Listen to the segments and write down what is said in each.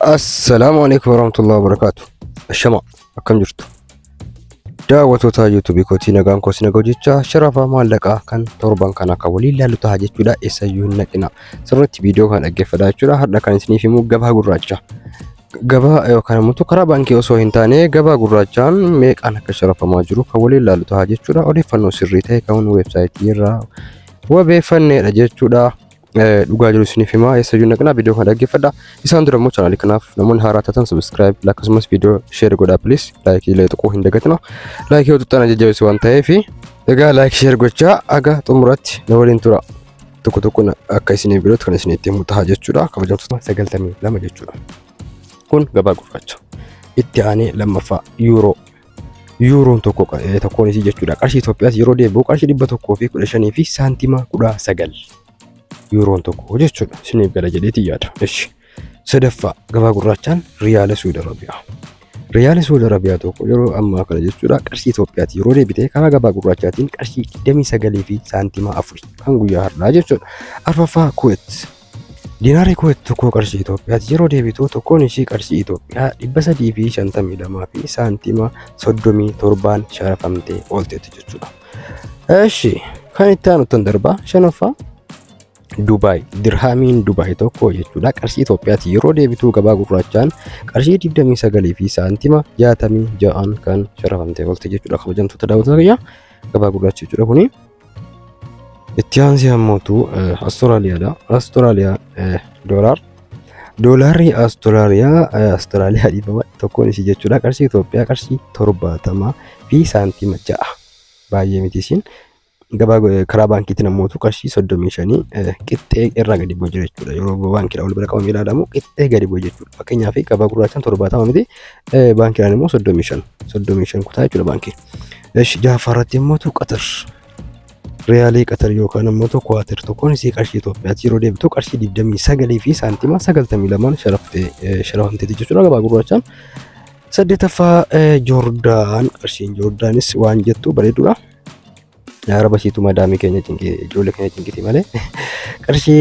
السلام عليكم ورحمة الله وبركاته. الشمع أكم جرتو daawwattoota yuutuubii kootii nagaan koo sina gojjechaa sharafa maallaqaa kan torban kana akka walii ilaalluta haa jechuudha. Eessayyuu hin naqina sirriitti viidiyoo kan dhaggeeffadhaa jechuudha. Har'a kan isiniif himu gabaa gurraacha. Gabaa yookaan immoo karaa baankii osoo hin taane gabaa gurraachaan meeqaan akka sharafamaa jiru kan walii ilaalluta haa jechuudha. Odeeffannoo sirrii ta'e kan weebsaayitii irraa wabeeffanneedha jechuudha. Dhugaa jiru isiniif hima. Eessayyuu hin naqina viidiyoo kan dhaggeeffadhaa. Isaan dura immoo chaanaalii kanaaf namoonni haaraa taatan subscribe akkasumas viidiyoo share godhaa please. Like illee tuquu hin dagatina. Like yoo tuttaan jajjabeessu waan ta'eef egaa like share gochaa aga xumuratti na waliin tura. Tokko akka isiniif birooti kan isinitti himu ta'a jechuudha. Kabajamtoota 92 jechuudha. Kun gabaa gurraacha. Itti aanee lammaffaa yuuroo. Yuuroon tokkoon isii jechuudha. Qarshii Itoophiyaas yeroo deebi'u qarshii 115 fi saantima 19. Yuuroon tokko jechuudha. Isiniif gala jedheeti yaada. Eshi. Sadaffaa gabaa gurraachaan riyaala Suudi Arabiyaa. Riyaala Suudi Arabiyaa tokko yeroo ammaa kana jechuudha qarshii Itoophiyaatti yeroo deebite karaa gabaa gurraachaatiin qarshii 29 fi saantima 4 kan guyyaa har'aa jechuudha. Arfaffaa Kuwait. Diinaarri Kuwait tokko qarshii Itoophiyaatti yeroo deebitu tokkoon ishii qarshii Itoophiyaa 352 fi saantima 37 sharafamtee oolteetti jechuudha. Eshi. Kan itti aanutti darbaa shanaffaa Dubai dirhamiin Dubai tokko jechuudha qarshii Itoophiyaatti yeroo deebitu gabaa gurraachaan qarshii 29 fi saantima 66 kan sharafamtee oolte jechuudha. Kabajamtoota daawwattoota kiyya gabaa gurraacha jechuudha kuni. Itti aansee ammootu Austraaliyaadha. Austraaliyaa doolaarri Austraaliyaa dhiibama tokkoon isii jechuudha qarshii Itoophiyaa qarshii 70 fi saantima 6 baay'ee miti isiin. Gabaa karaa baankiitiin ammootu qarshii 35 qixxee irraa gadi bu'u jira jechuudha. Yeroo baankiidhaan wal bira qabamee ilaalamu qixxee gadi bu'u jechuudha. Fakkeenyaaf gabaa gurraachaan 70 miti baankiidhaan immoo 35 kutaa jechuudha baankiin. Eshi jaafarratti ammootu Qatar. Riyaalii Qatar yookaan ammootu Kuwaatir tokkoon isii qarshii Itoophiyaatti yeroo deebitu qarshii 29 fi saantima 92 sharafamteeti jechuudha gabaa gurraachaan. Saddeetaffaa Joordaan qarshiin Joordaanis waan jettu bareedudha. Araba siitu madaamii keenya cinqii ijoollee keenya cinqiti malee qarshii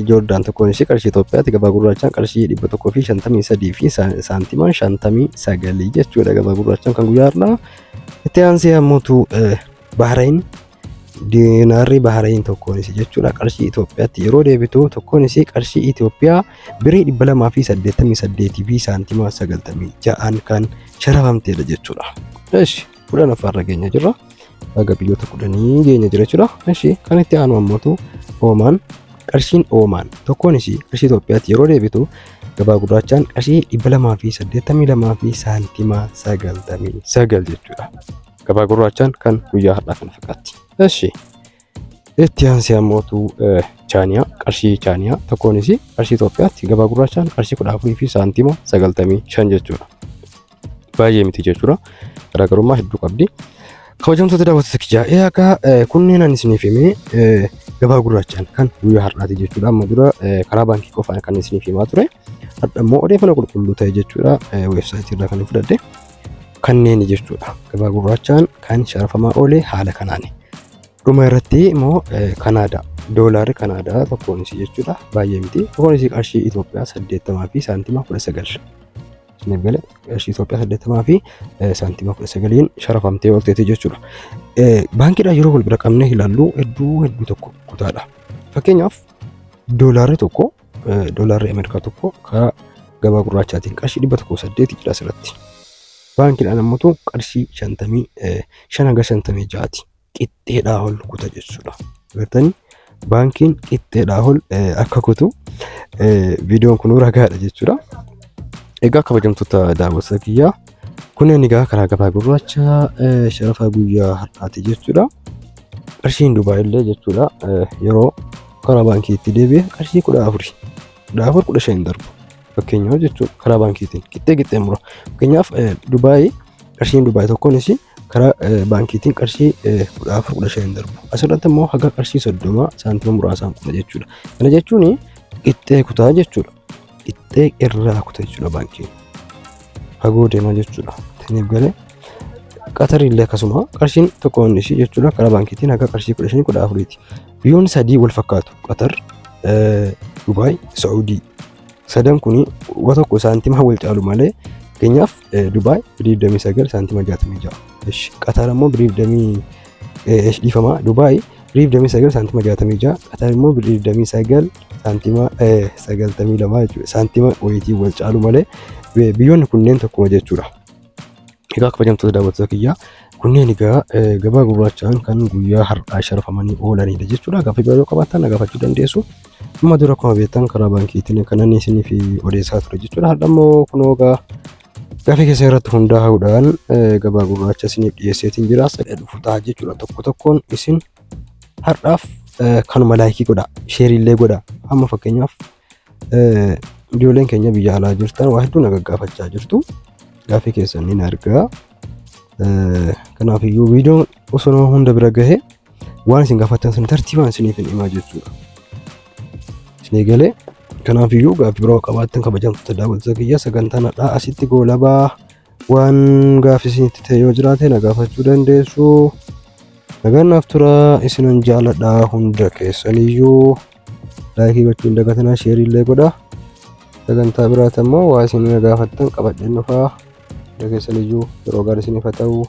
Joordaan tokkoon ishee qarshii Itoophiyaatti gabaa gurraachaan qarshii 153 fi saantima 59 jechuudha gabaa gurraachaan kan guyyaa har'aa. Itti aansee ammootu Bahrain diinaarri Bahrain tokkoon ishee jechuudha qarshii Itoophiyaatti yeroo deebitu tokkoon ishee qarshii Itoophiyaa birii 288 fi saantima 96 kan sharafamteedha jechuudha. Eshi kudhan affaarra keenya jirra. Aga biyyoota 10 geenya jira jechuudha. Eshi kan itti aanu ammootu Oomaan qarshiin Oomaan tokkoon ishii qarshii Itoophiyaatti yeroo deebitu gabaa gurraachaan qarshii 282 fi saantima 99 jechuudha. Gabaa gurraachaan kan guyyaa har'aa kana fakkaatti. Eshi itti aansee ammootu Chaaniyaa qarshii Chaaniyaa tokkoon ishii qarshii Itoophiyaatti gabaa gurraachaan qarshii 14 fi saantima 95 jechuudha. Baay'ee miti jechuudha. Garaagarummaa hedduu qabdi. Kabajamtoota daawwattoota kiyyaa eegaa kunneen ani isiniif himee gabaa gurraachaan kan guyyaa har'aati jechuudha. Amma dura karaa baankii qofaan kan isiniif himaa ture. Har'a immoo odeeffannoo qulqulluu ta'e jechuudha weebsaayitii irraa kan fudhadhe kanneen jechuudha. Gabaa gurraachaan kan sharafamaa oole haala kanaani. Dhuma irratti immoo Kanaadaa doolaarri Kanaadaa tokkoon isii jechuudha baay'ee miti. Tokkoon isii qarshii Itoophiyaa 80 fi saantima 19. Nebele Itoophiyaa 80 fi saantima 19 sharafamtee oolteeti jechuudha. Baankiidhaan yeroo wal bira qabnee ilaallu hedduu tokko kutaadha. Fakkeenyaaf doolaarri tokko doolaarri Ameerikaa tokko karaa gabaa gurraachaatiin qarshii 108 jira asirratti. Baankiidhaan ammootu qarshii 55 hanga 56 qixxeedhaa ol kuta jechuudha. Agartanii baankiin qixxeedhaa ol akka kutu viidiyoon kun ragaadha jechuudha. Egaa kabajamtoota daawwattoota kiyyaa kunneen egaa karaa gabaa gurraacha sharafa guyyaa har'aati jechuudha. Qarshiin Dubaay illee jechuudha yeroo karaa baankiitti deebi'e qarshii 14 darbu. Fakkeenyaaf jechuudha karaa baankiitiin qixxee mura. Fakkeenyaaf Dubaay qarshiin Dubaay tokkoon ishii karaa baankiitiin qarshii 14 darbu. Asirratti immoo haga qarshii 30 saantima muraasaan kuna jechuudha. Kana jechuun qixxee kutaa jechuudha. Qixxee irraa kutaa jechuudha baankiin. Hagoo deemaa jechuudha. Taniif galee Qatar illee akkasuma qarshiin tokkoon ishii jechuudha karaa baankiitiin haga qarshii 15 14ti. Biyyoonni sadii wal fakkaatu Qatar, Dubaay, Saudi sadan kuni tokko saantima wal caalu malee keenyaaf Dubaay 29 saantima 66 ish Qatar immoo 29 dhiifama Dubaay 29 saantima 66 Qatar immoo 29 saantima 92 jechuudha saantima wayitii wal caalu malee biyyoonni kunneen tokkuma jechuudha. Egaa kabajamtoota daawwattoota kiyyaa kunneen egaa gabaa gurraachaan kan guyyaa har'aa sharafamanii oolanidha jechuudha. Gaaffii biroo qabaattan gaafachuu dandeessu. Amma dura akkuma beektan karaa baankiitiin kan inni isiniif odeessaa ture jechuudha. Har'a immoo kunoo gaaffii keessa irratti hundaa'uudhaan gabaa gurraacha isiniif dhiyeesseetiin jira. Dhufu ta'a jechuudha. Tokko tokkoon isin har'aaf kanuma laayikii godha, sheeriillee godha. Amma fakkeenyaaf ijoolleen keenya biyya alaa jirtan waa hedduu na gaggaafachaa jirtu. Gaaffii keessan ni argaa. Kanaaf iyyuu viidiyoon osoo hunda bira gahee waan isin gaafattan sun tartiibaan isiniif himaa jechuudha. Isin galee kanaaf iyyuu gaaffii biroo qabaattan kabajamtoota daawwattoota kiyyaa sagantaan har'aa asitti goolabaa waan gaaffii isinitti ta'e yoo jiraate na gaafachuu dandeessu. Nagaannaaf tura isinan jaaladha hunda keessaniyyuu laayikii gochuu hin dagatinaa sheeriillee godha. Sagantaa biraati ammoo waa isin na gaafattan qabadheen dhufaa. Keessaniyyuu yeroo gaarii isiniif haa ta'u.